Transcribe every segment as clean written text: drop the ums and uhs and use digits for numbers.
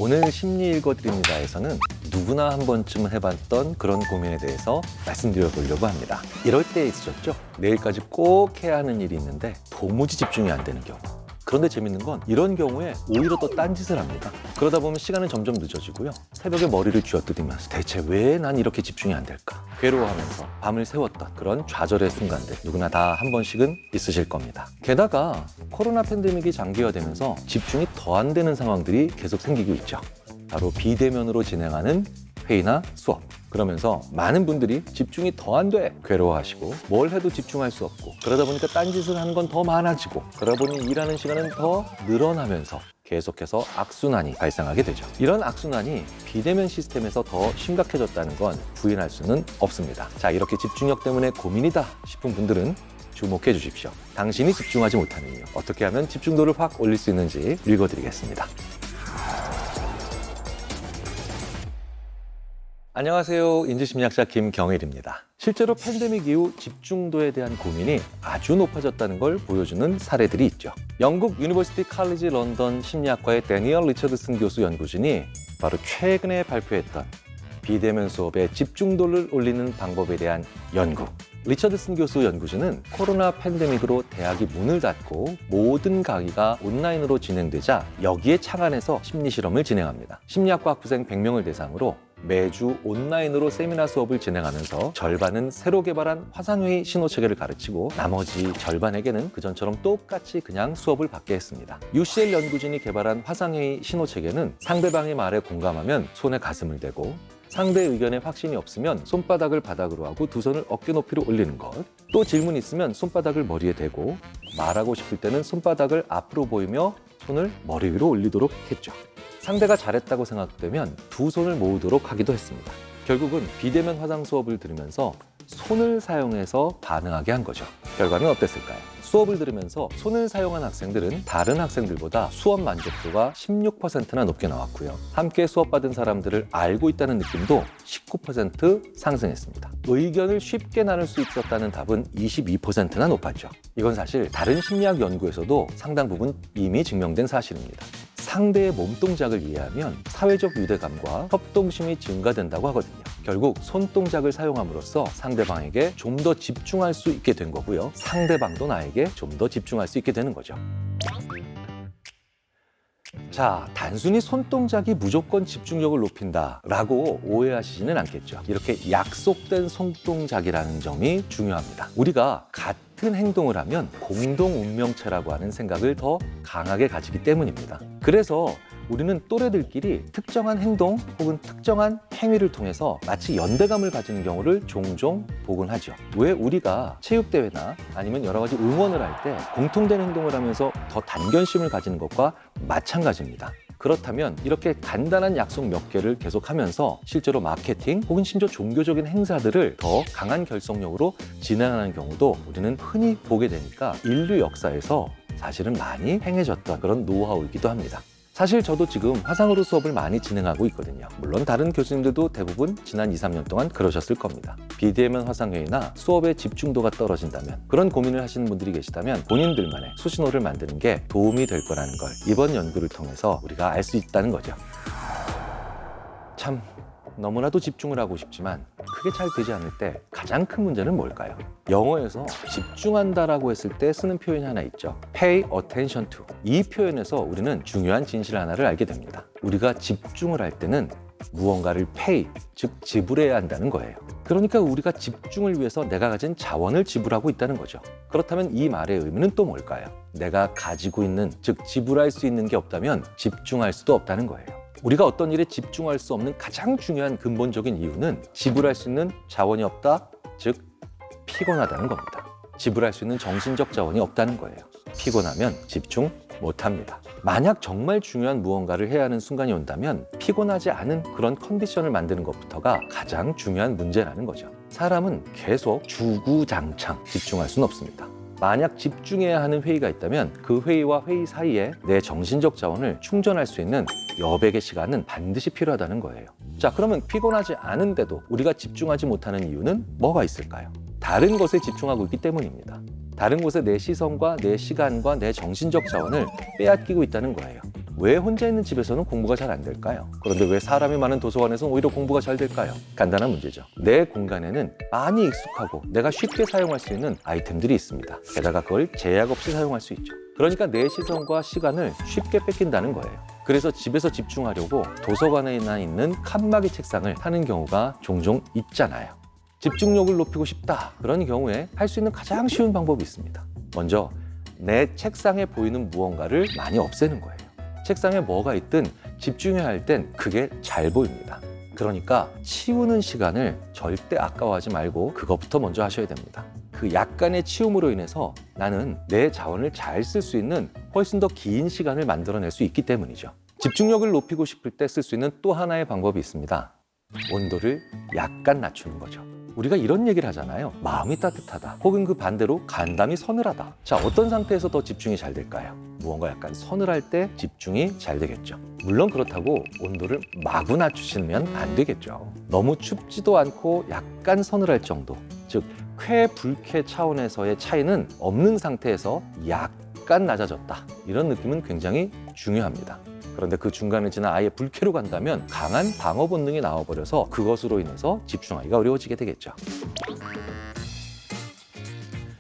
오늘 심리 읽어드립니다에서는 누구나 한 번쯤은 해봤던 그런 고민에 대해서 말씀드려보려고 합니다. 이럴 때 있으셨죠? 내일까지 꼭 해야 하는 일이 있는데 도무지 집중이 안 되는 경우. 그런데 재밌는 건 이런 경우에 오히려 더 딴짓을 합니다. 그러다 보면 시간은 점점 늦어지고요. 새벽에 머리를 쥐어뜯으면서 대체 왜 난 이렇게 집중이 안 될까? 괴로워하면서 밤을 새웠던 그런 좌절의 순간들 누구나 다 한 번씩은 있으실 겁니다. 게다가 코로나 팬데믹이 장기화되면서 집중이 더 안 되는 상황들이 계속 생기고 있죠. 바로 비대면으로 진행하는 회의나 수업. 그러면서 많은 분들이 집중이 더 안 돼 괴로워하시고 뭘 해도 집중할 수 없고 그러다 보니까 딴짓을 하는 건 더 많아지고 그러다 보니 일하는 시간은 더 늘어나면서 계속해서 악순환이 발생하게 되죠. 이런 악순환이 비대면 시스템에서 더 심각해졌다는 건 부인할 수는 없습니다. 자, 이렇게 집중력 때문에 고민이다 싶은 분들은 주목해 주십시오. 당신이 집중하지 못하는 이유, 어떻게 하면 집중도를 확 올릴 수 있는지 읽어드리겠습니다. 안녕하세요. 인지심리학자 김경일입니다. 실제로 팬데믹 이후 집중도에 대한 고민이 아주 높아졌다는 걸 보여주는 사례들이 있죠. 영국 유니버시티 칼리지 런던 심리학과의 데니얼 리처드슨 교수 연구진이 바로 최근에 발표했던 비대면 수업의 집중도를 올리는 방법에 대한 연구. 리처드슨 교수 연구진은 코로나 팬데믹으로 대학이 문을 닫고 모든 강의가 온라인으로 진행되자 여기에 착안해서 심리실험을 진행합니다. 심리학과 학부생 100명을 대상으로 매주 온라인으로 세미나 수업을 진행하면서 절반은 새로 개발한 화상회의 신호체계를 가르치고 나머지 절반에게는 그전처럼 똑같이 그냥 수업을 받게 했습니다. UCL 연구진이 개발한 화상회의 신호체계는 상대방의 말에 공감하면 손에 가슴을 대고 상대의 의견에 확신이 없으면 손바닥을 바닥으로 하고 두 손을 어깨 높이로 올리는 것, 또 질문이 있으면 손바닥을 머리에 대고 말하고 싶을 때는 손바닥을 앞으로 보이며 손을 머리 위로 올리도록 했죠. 상대가 잘했다고 생각되면 두 손을 모으도록 하기도 했습니다. 결국은 비대면 화상 수업을 들으면서 손을 사용해서 반응하게 한 거죠. 결과는 어땠을까요? 수업을 들으면서 손을 사용한 학생들은 다른 학생들보다 수업 만족도가 16%나 높게 나왔고요. 함께 수업받은 사람들을 알고 있다는 느낌도 19% 상승했습니다. 의견을 쉽게 나눌 수 있었다는 답은 22%나 높았죠. 이건 사실 다른 심리학 연구에서도 상당 부분 이미 증명된 사실입니다. 상대의 몸동작을 이해하면 사회적 유대감과 협동심이 증가된다고 하거든요. 결국 손동작을 사용함으로써 상대방에게 좀 더 집중할 수 있게 된 거고요. 상대방도 나에게 좀 더 집중할 수 있게 되는 거죠. 자, 단순히 손동작이 무조건 집중력을 높인다라고 오해하시지는 않겠죠. 이렇게 약속된 손동작이라는 점이 중요합니다. 우리가 같은 행동을 하면 공동 운명체라고 하는 생각을 더 강하게 가지기 때문입니다. 그래서 우리는 또래들끼리 특정한 행동 혹은 특정한 행위를 통해서 마치 연대감을 가지는 경우를 종종 보곤 하죠. 왜 우리가 체육대회나 아니면 여러 가지 응원을 할 때 공통된 행동을 하면서 더 단견심을 가지는 것과 마찬가지입니다. 그렇다면 이렇게 간단한 약속 몇 개를 계속하면서 실제로 마케팅 혹은 심지어 종교적인 행사들을 더 강한 결속력으로 진행하는 경우도 우리는 흔히 보게 되니까 인류 역사에서 사실은 많이 행해졌던 그런 노하우이기도 합니다. 사실 저도 지금 화상으로 수업을 많이 진행하고 있거든요. 물론 다른 교수님들도 대부분 지난 2, 3년 동안 그러셨을 겁니다. 비대면 화상회의나 수업의 집중도가 떨어진다면 그런 고민을 하시는 분들이 계시다면 본인들만의 수신호를 만드는 게 도움이 될 거라는 걸 이번 연구를 통해서 우리가 알 수 있다는 거죠. 참 너무나도 집중을 하고 싶지만 그게 잘 되지 않을 때 가장 큰 문제는 뭘까요? 영어에서 집중한다라고 했을 때 쓰는 표현이 하나 있죠. Pay attention to. 이 표현에서 우리는 중요한 진실 하나를 알게 됩니다. 우리가 집중을 할 때는 무언가를 pay, 즉 지불해야 한다는 거예요. 그러니까 우리가 집중을 위해서 내가 가진 자원을 지불하고 있다는 거죠. 그렇다면 이 말의 의미는 또 뭘까요? 내가 가지고 있는, 즉 지불할 수 있는 게 없다면 집중할 수도 없다는 거예요. 우리가 어떤 일에 집중할 수 없는 가장 중요한 근본적인 이유는 지불할 수 있는 자원이 없다, 즉 피곤하다는 겁니다. 지불할 수 있는 정신적 자원이 없다는 거예요. 피곤하면 집중 못합니다. 만약 정말 중요한 무언가를 해야 하는 순간이 온다면 피곤하지 않은 그런 컨디션을 만드는 것부터가 가장 중요한 문제라는 거죠. 사람은 계속 주구장창 집중할 수는 없습니다. 만약 집중해야 하는 회의가 있다면 그 회의와 회의 사이에 내 정신적 자원을 충전할 수 있는 여백의 시간은 반드시 필요하다는 거예요. 자, 그러면 피곤하지 않은데도 우리가 집중하지 못하는 이유는 뭐가 있을까요? 다른 것에 집중하고 있기 때문입니다. 다른 곳에 내 시선과 내 시간과 내 정신적 자원을 빼앗기고 있다는 거예요. 왜 혼자 있는 집에서는 공부가 잘 안 될까요? 그런데 왜 사람이 많은 도서관에서는 오히려 공부가 잘 될까요? 간단한 문제죠. 내 공간에는 많이 익숙하고 내가 쉽게 사용할 수 있는 아이템들이 있습니다. 게다가 그걸 제약 없이 사용할 수 있죠. 그러니까 내 시선과 시간을 쉽게 뺏긴다는 거예요. 그래서 집에서 집중하려고 도서관에나 있는 칸막이 책상을 타는 경우가 종종 있잖아요. 집중력을 높이고 싶다. 그런 경우에 할 수 있는 가장 쉬운 방법이 있습니다. 먼저 내 책상에 보이는 무언가를 많이 없애는 거예요. 책상에 뭐가 있든 집중해야 할 땐 그게 잘 보입니다. 그러니까 치우는 시간을 절대 아까워하지 말고 그것부터 먼저 하셔야 됩니다. 그 약간의 치움으로 인해서 나는 내 자원을 잘 쓸 수 있는 훨씬 더 긴 시간을 만들어낼 수 있기 때문이죠. 집중력을 높이고 싶을 때 쓸 수 있는 또 하나의 방법이 있습니다. 온도를 약간 낮추는 거죠. 우리가 이런 얘기를 하잖아요. 마음이 따뜻하다. 혹은 그 반대로 간담이 서늘하다. 자, 어떤 상태에서 더 집중이 잘 될까요? 무언가 약간 서늘할 때 집중이 잘 되겠죠. 물론 그렇다고 온도를 마구 낮추시면 안 되겠죠. 너무 춥지도 않고 약간 서늘할 정도. 즉, 쾌, 불쾌 차원에서의 차이는 없는 상태에서 약간 낮아졌다. 이런 느낌은 굉장히 중요합니다. 그런데 그 중간을 지나 아예 불쾌로 간다면 강한 방어 본능이 나와버려서 그것으로 인해서 집중하기가 어려워지게 되겠죠.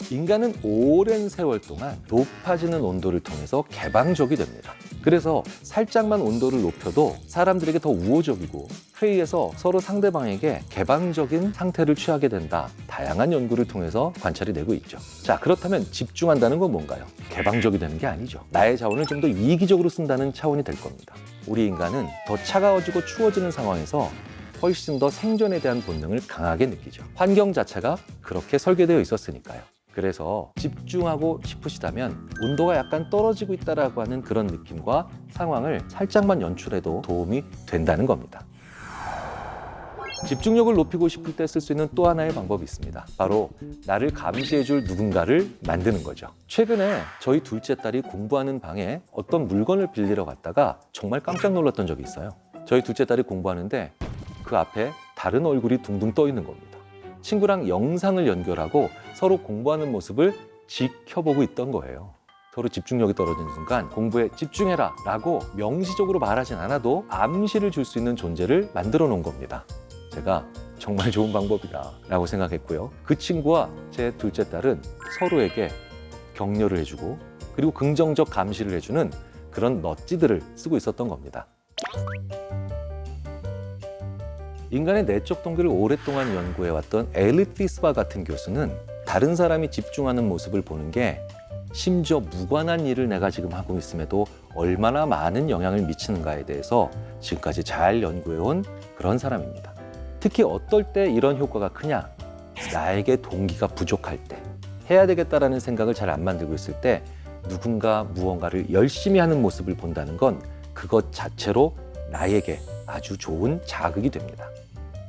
인간은 오랜 세월 동안 높아지는 온도를 통해서 개방적이 됩니다. 그래서 살짝만 온도를 높여도 사람들에게 더 우호적이고 회의에서 서로 상대방에게 개방적인 상태를 취하게 된다. 다양한 연구를 통해서 관찰이 되고 있죠. 자, 그렇다면 집중한다는 건 뭔가요? 개방적이 되는 게 아니죠. 나의 자원을 좀 더 이기적으로 쓴다는 차원이 될 겁니다. 우리 인간은 더 차가워지고 추워지는 상황에서 훨씬 더 생존에 대한 본능을 강하게 느끼죠. 환경 자체가 그렇게 설계되어 있었으니까요. 그래서 집중하고 싶으시다면 온도가 약간 떨어지고 있다라고 하는 그런 느낌과 상황을 살짝만 연출해도 도움이 된다는 겁니다. 집중력을 높이고 싶을 때 쓸 수 있는 또 하나의 방법이 있습니다. 바로 나를 감시해줄 누군가를 만드는 거죠. 최근에 저희 둘째 딸이 공부하는 방에 어떤 물건을 빌리러 갔다가 정말 깜짝 놀랐던 적이 있어요. 저희 둘째 딸이 공부하는데 그 앞에 다른 얼굴이 둥둥 떠 있는 겁니다. 친구랑 영상을 연결하고 서로 공부하는 모습을 지켜보고 있던 거예요. 서로 집중력이 떨어지는 순간 공부에 집중해라 라고 명시적으로 말하진 않아도 암시를 줄 수 있는 존재를 만들어 놓은 겁니다. 제가 정말 좋은 방법이다 라고 생각했고요. 그 친구와 제 둘째 딸은 서로에게 격려를 해주고 그리고 긍정적 감시를 해주는 그런 넛지들을 쓰고 있었던 겁니다. 인간의 내적 동기를 오랫동안 연구해왔던 엘리트 피스바 같은 교수는 다른 사람이 집중하는 모습을 보는 게 심지어 무관한 일을 내가 지금 하고 있음에도 얼마나 많은 영향을 미치는가에 대해서 지금까지 잘 연구해온 그런 사람입니다. 특히 어떨 때 이런 효과가 크냐? 나에게 동기가 부족할 때, 해야 되겠다라는 생각을 잘 안 만들고 있을 때 누군가 무언가를 열심히 하는 모습을 본다는 건 그것 자체로 나에게 아주 좋은 자극이 됩니다.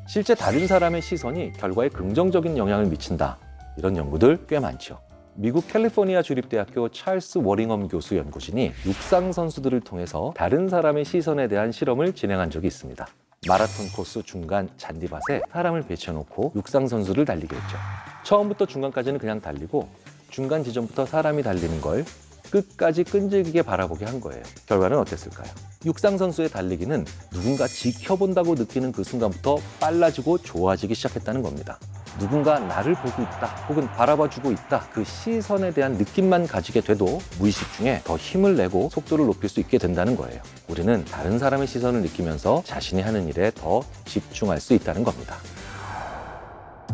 실제 다른 사람의 시선이 결과에 긍정적인 영향을 미친다. 이런 연구들 꽤 많죠. 미국 캘리포니아 주립대학교 찰스 워링엄 교수 연구진이 육상 선수들을 통해서 다른 사람의 시선에 대한 실험을 진행한 적이 있습니다. 마라톤 코스 중간 잔디밭에 사람을 배치해놓고 육상 선수를 달리게 했죠. 처음부터 중간까지는 그냥 달리고 중간 지점부터 사람이 달리는 걸 끝까지 끈질기게 바라보게 한 거예요. 결과는 어땠을까요? 육상 선수의 달리기는 누군가 지켜본다고 느끼는 그 순간부터 빨라지고 좋아지기 시작했다는 겁니다. 누군가 나를 보고 있다 혹은 바라봐주고 있다 그 시선에 대한 느낌만 가지게 돼도 무의식 중에 더 힘을 내고 속도를 높일 수 있게 된다는 거예요. 우리는 다른 사람의 시선을 느끼면서 자신이 하는 일에 더 집중할 수 있다는 겁니다.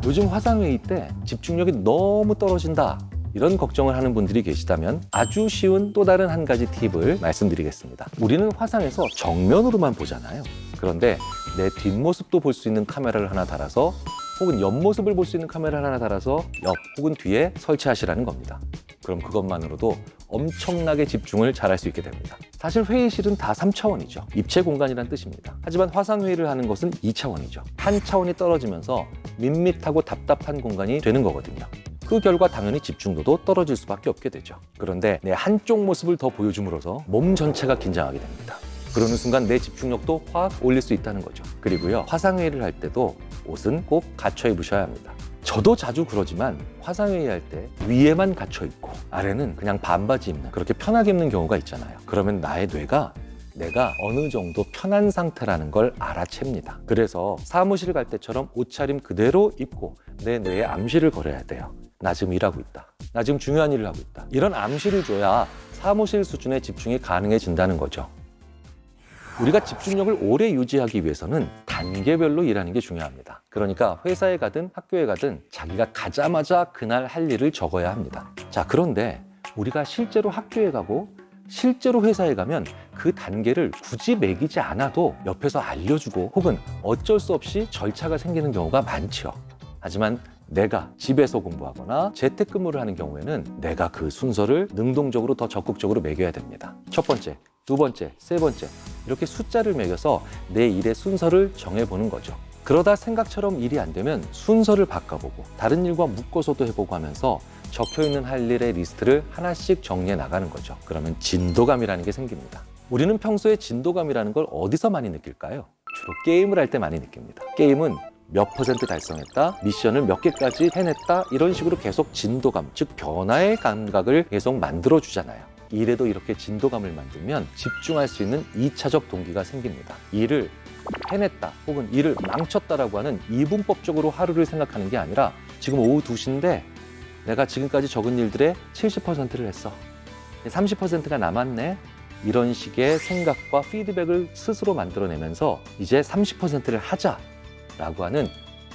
요즘 화상회의 때 집중력이 너무 떨어진다 이런 걱정을 하는 분들이 계시다면 아주 쉬운 또 다른 한 가지 팁을 말씀드리겠습니다. 우리는 화상에서 정면으로만 보잖아요. 그런데 내 뒷모습도 볼 수 있는 카메라를 하나 달아서 혹은 옆모습을 볼 수 있는 카메라를 하나 달아서 옆 혹은 뒤에 설치하시라는 겁니다. 그럼 그것만으로도 엄청나게 집중을 잘할 수 있게 됩니다. 사실 회의실은 다 3차원이죠. 입체 공간이란 뜻입니다. 하지만 화상회의를 하는 것은 2차원이죠. 한 차원이 떨어지면서 밋밋하고 답답한 공간이 되는 거거든요. 그 결과 당연히 집중도도 떨어질 수밖에 없게 되죠. 그런데 내 한쪽 모습을 더 보여줌으로써 몸 전체가 긴장하게 됩니다. 그러는 순간 내 집중력도 확 올릴 수 있다는 거죠. 그리고요, 화상회의를 할 때도 옷은 꼭 갖춰 입으셔야 합니다. 저도 자주 그러지만 화상회의 할 때 위에만 갖춰 입고 아래는 그냥 반바지 입는 그렇게 편하게 입는 경우가 있잖아요. 그러면 나의 뇌가 내가 어느 정도 편한 상태라는 걸 알아챕니다. 그래서 사무실 갈 때처럼 옷차림 그대로 입고 내 뇌에 암시를 걸어야 돼요. 나 지금 일하고 있다. 나 지금 중요한 일을 하고 있다. 이런 암시를 줘야 사무실 수준의 집중이 가능해진다는 거죠. 우리가 집중력을 오래 유지하기 위해서는 단계별로 일하는 게 중요합니다. 그러니까 회사에 가든 학교에 가든 자기가 가자마자 그날 할 일을 적어야 합니다. 자, 그런데 우리가 실제로 학교에 가고 실제로 회사에 가면 그 단계를 굳이 매기지 않아도 옆에서 알려주고 혹은 어쩔 수 없이 절차가 생기는 경우가 많죠. 하지만 내가 집에서 공부하거나 재택근무를 하는 경우에는 내가 그 순서를 능동적으로 더 적극적으로 매겨야 됩니다. 첫 번째, 두 번째, 세 번째 이렇게 숫자를 매겨서 내 일의 순서를 정해보는 거죠. 그러다 생각처럼 일이 안 되면 순서를 바꿔보고 다른 일과 묶어서도 해보고 하면서 적혀있는 할 일의 리스트를 하나씩 정리해 나가는 거죠. 그러면 진도감이라는 게 생깁니다. 우리는 평소에 진도감이라는 걸 어디서 많이 느낄까요? 주로 게임을 할 때 많이 느낍니다. 게임은 몇 퍼센트 달성했다, 미션을 몇 개까지 해냈다 이런 식으로 계속 진도감, 즉 변화의 감각을 계속 만들어주잖아요. 일에도 이렇게 진도감을 만들면 집중할 수 있는 2차적 동기가 생깁니다. 일을 해냈다 혹은 일을 망쳤다라고 하는 이분법적으로 하루를 생각하는 게 아니라 지금 오후 2시인데 내가 지금까지 적은 일들의 70%를 했어. 30%가 남았네. 이런 식의 생각과 피드백을 스스로 만들어내면서 이제 30%를 하자라고 하는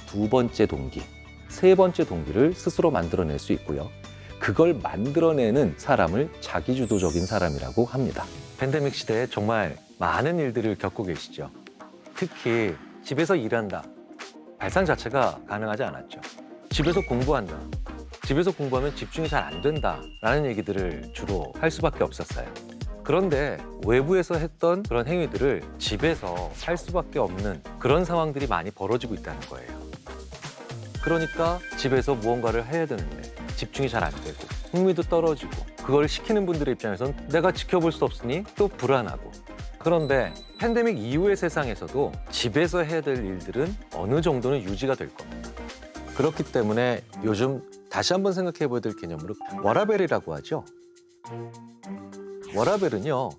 두 번째 동기, 세 번째 동기를 스스로 만들어낼 수 있고요. 그걸 만들어내는 사람을 자기주도적인 사람이라고 합니다. 팬데믹 시대에 정말 많은 일들을 겪고 계시죠. 특히 집에서 일한다. 발상 자체가 가능하지 않았죠. 집에서 공부한다. 집에서 공부하면 집중이 잘 안 된다라는 얘기들을 주로 할 수밖에 없었어요. 그런데 외부에서 했던 그런 행위들을 집에서 할 수밖에 없는 그런 상황들이 많이 벌어지고 있다는 거예요. 그러니까 집에서 무언가를 해야 되는데 집중이 잘 안 되고 흥미도 떨어지고 그걸 시키는 분들의 입장에선 내가 지켜볼 수 없으니 또 불안하고 그런데 팬데믹 이후의 세상에서도 집에서 해야 될 일들은 어느 정도는 유지가 될 겁니다. 그렇기 때문에 요즘 다시 한번 생각해 봐야 될 개념으로 워라밸이라고 하죠. 워라밸은요,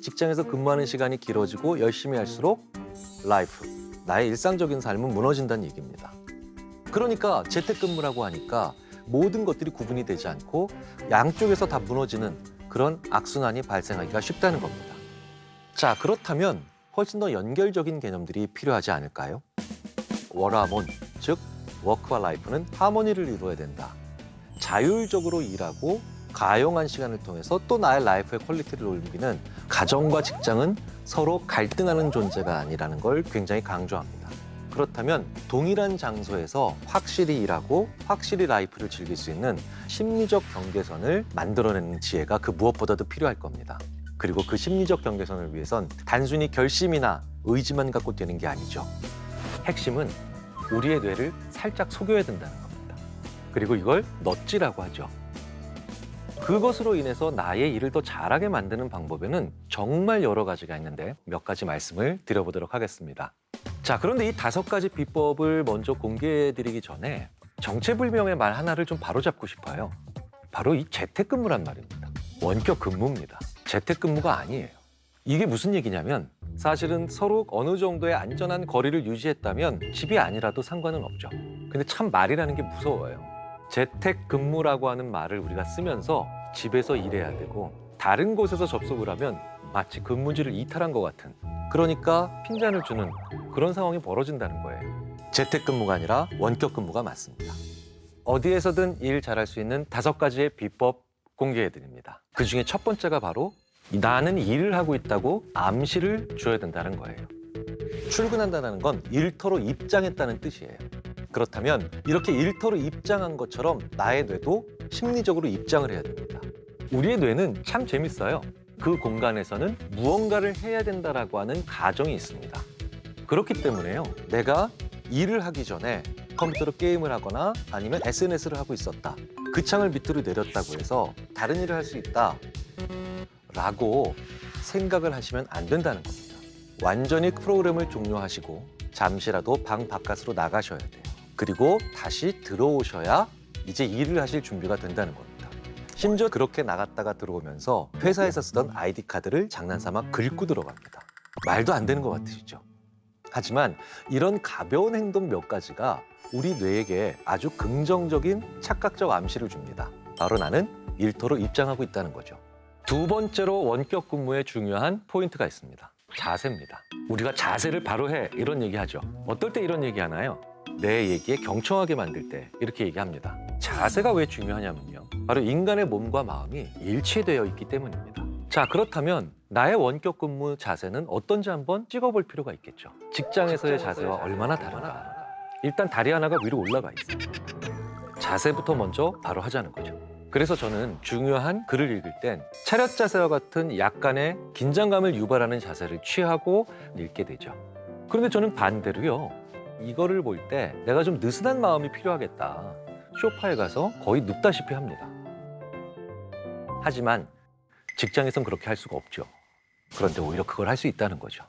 직장에서 근무하는 시간이 길어지고 열심히 할수록 라이프, 나의 일상적인 삶은 무너진다는 얘기입니다. 그러니까 재택근무라고 하니까 모든 것들이 구분이 되지 않고 양쪽에서 다 무너지는 그런 악순환이 발생하기가 쉽다는 겁니다. 자, 그렇다면 훨씬 더 연결적인 개념들이 필요하지 않을까요? 워라몬, 즉 워크와 라이프는 하모니를 이루어야 된다. 자율적으로 일하고 가용한 시간을 통해서 또 나의 라이프의 퀄리티를 올리는 가정과 직장은 서로 갈등하는 존재가 아니라는 걸 굉장히 강조합니다. 그렇다면 동일한 장소에서 확실히 일하고 확실히 라이프를 즐길 수 있는 심리적 경계선을 만들어내는 지혜가 그 무엇보다도 필요할 겁니다. 그리고 그 심리적 경계선을 위해선 단순히 결심이나 의지만 갖고 되는 게 아니죠. 핵심은 우리의 뇌를 살짝 속여야 된다는 겁니다. 그리고 이걸 넛지라고 하죠. 그것으로 인해서 나의 일을 더 잘하게 만드는 방법에는 정말 여러 가지가 있는데 몇 가지 말씀을 드려보도록 하겠습니다. 자, 그런데 이 5가지 비법을 먼저 공개해드리기 전에 정체불명의 말 하나를 좀 바로잡고 싶어요. 바로 이 재택근무란 말입니다. 원격 근무입니다. 재택근무가 아니에요. 이게 무슨 얘기냐면 사실은 서로 어느 정도의 안전한 거리를 유지했다면 집이 아니라도 상관은 없죠. 근데 참 말이라는 게 무서워요. 재택근무라고 하는 말을 우리가 쓰면서 집에서 일해야 되고 다른 곳에서 접속을 하면 마치 근무지를 이탈한 것 같은, 그러니까 핀잔을 주는 그런 상황이 벌어진다는 거예요. 재택근무가 아니라 원격근무가 맞습니다. 어디에서든 일 잘할 수 있는 5가지의 비법 공개해드립니다. 그중에 첫 번째가 바로 나는 일을 하고 있다고 암시를 줘야 된다는 거예요. 출근한다는 건 일터로 입장했다는 뜻이에요. 그렇다면 이렇게 일터로 입장한 것처럼 나의 뇌도 심리적으로 입장을 해야 됩니다. 우리의 뇌는 참 재밌어요. 그 공간에서는 무언가를 해야 된다라고 하는 가정이 있습니다. 그렇기 때문에요, 내가 일을 하기 전에 컴퓨터로 게임을 하거나 아니면 SNS를 하고 있었다. 그 창을 밑으로 내렸다고 해서 다른 일을 할 수 있다 라고 생각을 하시면 안 된다는 겁니다. 완전히 프로그램을 종료하시고 잠시라도 방 바깥으로 나가셔야 돼요. 그리고 다시 들어오셔야 이제 일을 하실 준비가 된다는 겁니다. 심지어 그렇게 나갔다가 들어오면서 회사에서 쓰던 아이디 카드를 장난삼아 긁고 들어갑니다. 말도 안 되는 것 같으시죠? 하지만 이런 가벼운 행동 몇 가지가 우리 뇌에게 아주 긍정적인 착각적 암시를 줍니다. 바로 나는 일터로 입장하고 있다는 거죠. 두 번째로 원격 근무에 중요한 포인트가 있습니다. 자세입니다. 우리가 자세를 바로 해 이런 얘기하죠. 어떨 때 이런 얘기하나요? 내 얘기에 경청하게 만들 때 이렇게 얘기합니다. 자세가 왜 중요하냐면요. 바로 인간의 몸과 마음이 일치되어 있기 때문입니다. 자, 그렇다면 나의 원격 근무 자세는 어떤지 한번 찍어볼 필요가 있겠죠. 직장에서의 자세와 얼마나 다른가. 일단 다리 하나가 위로 올라가 있어요. 자세부터 먼저 바로 하자는 거죠. 그래서 저는 중요한 글을 읽을 땐 차렷 자세와 같은 약간의 긴장감을 유발하는 자세를 취하고 읽게 되죠. 그런데 저는 반대로요. 이거를 볼 때 내가 좀 느슨한 마음이 필요하겠다. 소파에 가서 거의 눕다시피 합니다. 하지만 직장에선 그렇게 할 수가 없죠. 그런데 오히려 그걸 할 수 있다는 거죠.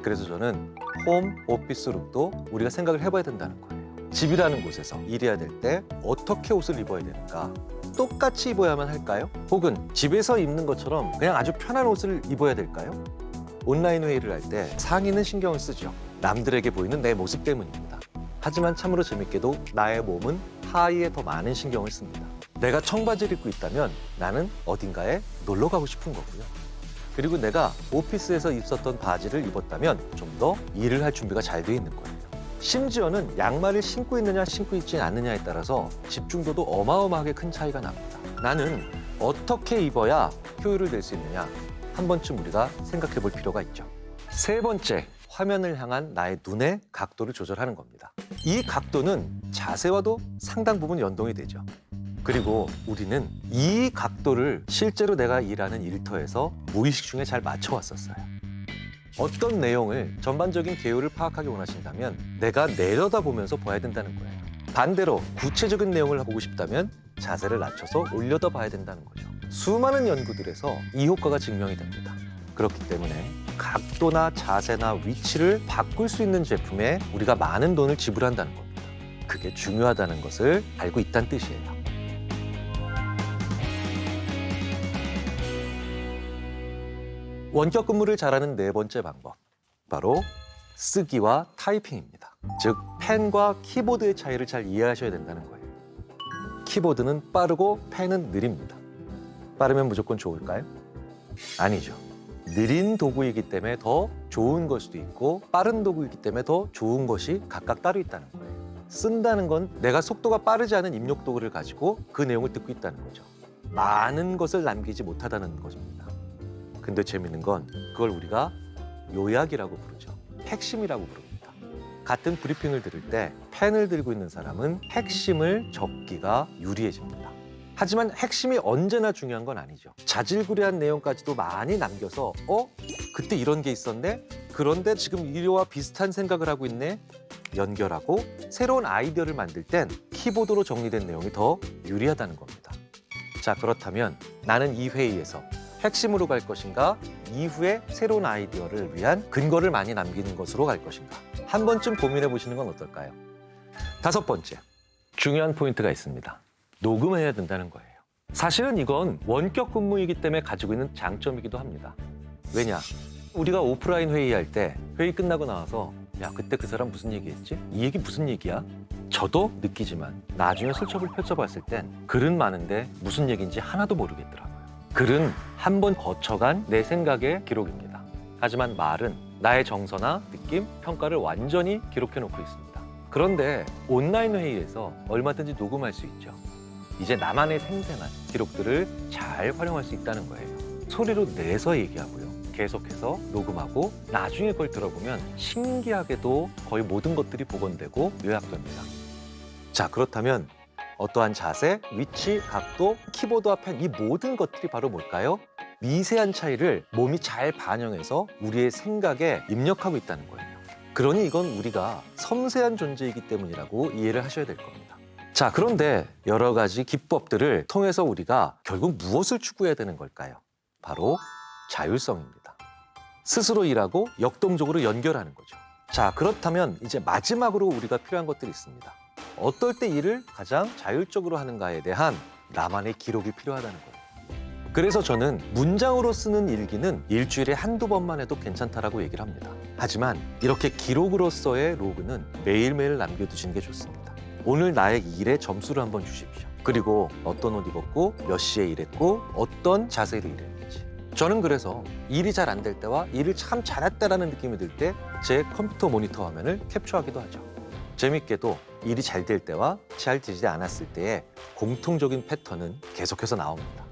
그래서 저는 홈 오피스 룩도 우리가 생각을 해봐야 된다는 거예요. 집이라는 곳에서 일해야 될 때 어떻게 옷을 입어야 되는가? 똑같이 입어야만 할까요? 혹은 집에서 입는 것처럼 그냥 아주 편한 옷을 입어야 될까요? 온라인 회의를 할 때 상의는 신경을 쓰죠. 남들에게 보이는 내 모습 때문입니다. 하지만 참으로 재밌게도 나의 몸은 하의에 더 많은 신경을 씁니다. 내가 청바지를 입고 있다면 나는 어딘가에 놀러 가고 싶은 거고요. 그리고 내가 오피스에서 입었던 바지를 입었다면 좀 더 일을 할 준비가 잘 돼 있는 거예요. 심지어는 양말을 신고 있느냐 신고 있지 않느냐에 따라서 집중도도 어마어마하게 큰 차이가 납니다. 나는 어떻게 입어야 효율을 낼 수 있느냐 한 번쯤 우리가 생각해 볼 필요가 있죠. 세 번째, 화면을 향한 나의 눈의 각도를 조절하는 겁니다. 이 각도는 자세와도 상당 부분 연동이 되죠. 그리고 우리는 이 각도를 실제로 내가 일하는 일터에서 무의식 중에 잘 맞춰왔었어요. 어떤 내용을 전반적인 개요를 파악하기 원하신다면 내가 내려다보면서 봐야 된다는 거예요. 반대로 구체적인 내용을 보고 싶다면 자세를 낮춰서 올려다 봐야 된다는 거죠. 수많은 연구들에서 이 효과가 증명이 됩니다. 그렇기 때문에 각도나 자세나 위치를 바꿀 수 있는 제품에 우리가 많은 돈을 지불한다는 겁니다. 그게 중요하다는 것을 알고 있다는 뜻이에요. 원격 근무를 잘하는 네 번째 방법, 바로 쓰기와 타이핑입니다. 즉, 펜과 키보드의 차이를 잘 이해하셔야 된다는 거예요. 키보드는 빠르고 펜은 느립니다. 빠르면 무조건 좋을까요? 아니죠. 느린 도구이기 때문에 더 좋은 걸 수도 있고 빠른 도구이기 때문에 더 좋은 것이 각각 따로 있다는 거예요. 쓴다는 건 내가 속도가 빠르지 않은 입력 도구를 가지고 그 내용을 듣고 있다는 거죠. 많은 것을 남기지 못하다는 것입니다. 근데 재밌는 건 그걸 우리가 요약이라고 부르죠. 핵심이라고 부릅니다. 같은 브리핑을 들을 때 펜을 들고 있는 사람은 핵심을 적기가 유리해집니다. 하지만 핵심이 언제나 중요한 건 아니죠. 자질구레한 내용까지도 많이 남겨서 그때 이런 게 있었네? 그런데 지금 이와 비슷한 생각을 하고 있네? 연결하고 새로운 아이디어를 만들 땐 키보드로 정리된 내용이 더 유리하다는 겁니다. 자, 그렇다면 나는 이 회의에서 핵심으로 갈 것인가? 이후에 새로운 아이디어를 위한 근거를 많이 남기는 것으로 갈 것인가? 한 번쯤 고민해 보시는 건 어떨까요? 다섯 번째, 중요한 포인트가 있습니다. 녹음해야 된다는 거예요. 사실은 이건 원격 근무이기 때문에 가지고 있는 장점이기도 합니다. 왜냐? 우리가 오프라인 회의할 때 회의 끝나고 나와서 야, 그때 그 사람 무슨 얘기했지? 이 얘기 무슨 얘기야? 저도 느끼지만 나중에 슬쩍을 펼쳐봤을 땐 글은 많은데 무슨 얘기인지 하나도 모르겠더라고요. 글은 한 번 거쳐간 내 생각의 기록입니다. 하지만 말은 나의 정서나 느낌, 평가를 완전히 기록해놓고 있습니다. 그런데 온라인 회의에서 얼마든지 녹음할 수 있죠. 이제 나만의 생생한 기록들을 잘 활용할 수 있다는 거예요. 소리로 내서 얘기하고요. 계속해서 녹음하고 나중에 그걸 들어보면 신기하게도 거의 모든 것들이 복원되고 요약됩니다. 자, 그렇다면 어떠한 자세, 위치, 각도, 키보드와 펜, 이 모든 것들이 바로 뭘까요? 미세한 차이를 몸이 잘 반영해서 우리의 생각에 입력하고 있다는 거예요. 그러니 이건 우리가 섬세한 존재이기 때문이라고 이해를 하셔야 될 겁니다. 자, 그런데 여러 가지 기법들을 통해서 우리가 결국 무엇을 추구해야 되는 걸까요? 바로 자율성입니다. 스스로 일하고 역동적으로 연결하는 거죠. 자, 그렇다면 이제 마지막으로 우리가 필요한 것들이 있습니다. 어떨 때 일을 가장 자율적으로 하는가에 대한 나만의 기록이 필요하다는 거예요. 그래서 저는 문장으로 쓰는 일기는 일주일에 한두 번만 해도 괜찮다라고 얘기를 합니다. 하지만 이렇게 기록으로서의 로그는 매일매일 남겨두시는 게 좋습니다. 오늘 나의 일에 점수를 한번 주십시오. 그리고 어떤 옷 입었고 몇 시에 일했고 어떤 자세로 일했는지. 저는 그래서 일이 잘 안 될 때와 일을 참 잘했다라는 느낌이 들 때 제 컴퓨터 모니터 화면을 캡처하기도 하죠. 재밌게도 일이 잘 될 때와 잘 되지 않았을 때의 공통적인 패턴은 계속해서 나옵니다.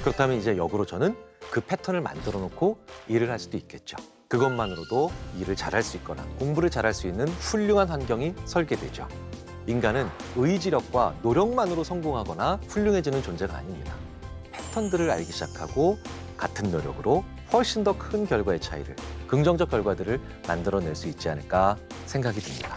그렇다면 이제 역으로 저는 그 패턴을 만들어 놓고 일을 할 수도 있겠죠. 그것만으로도 일을 잘할 수 있거나 공부를 잘할 수 있는 훌륭한 환경이 설계되죠. 인간은 의지력과 노력만으로 성공하거나 훌륭해지는 존재가 아닙니다. 패턴들을 알기 시작하고 같은 노력으로 훨씬 더 큰 결과의 차이를, 긍정적 결과들을 만들어낼 수 있지 않을까 생각이 듭니다.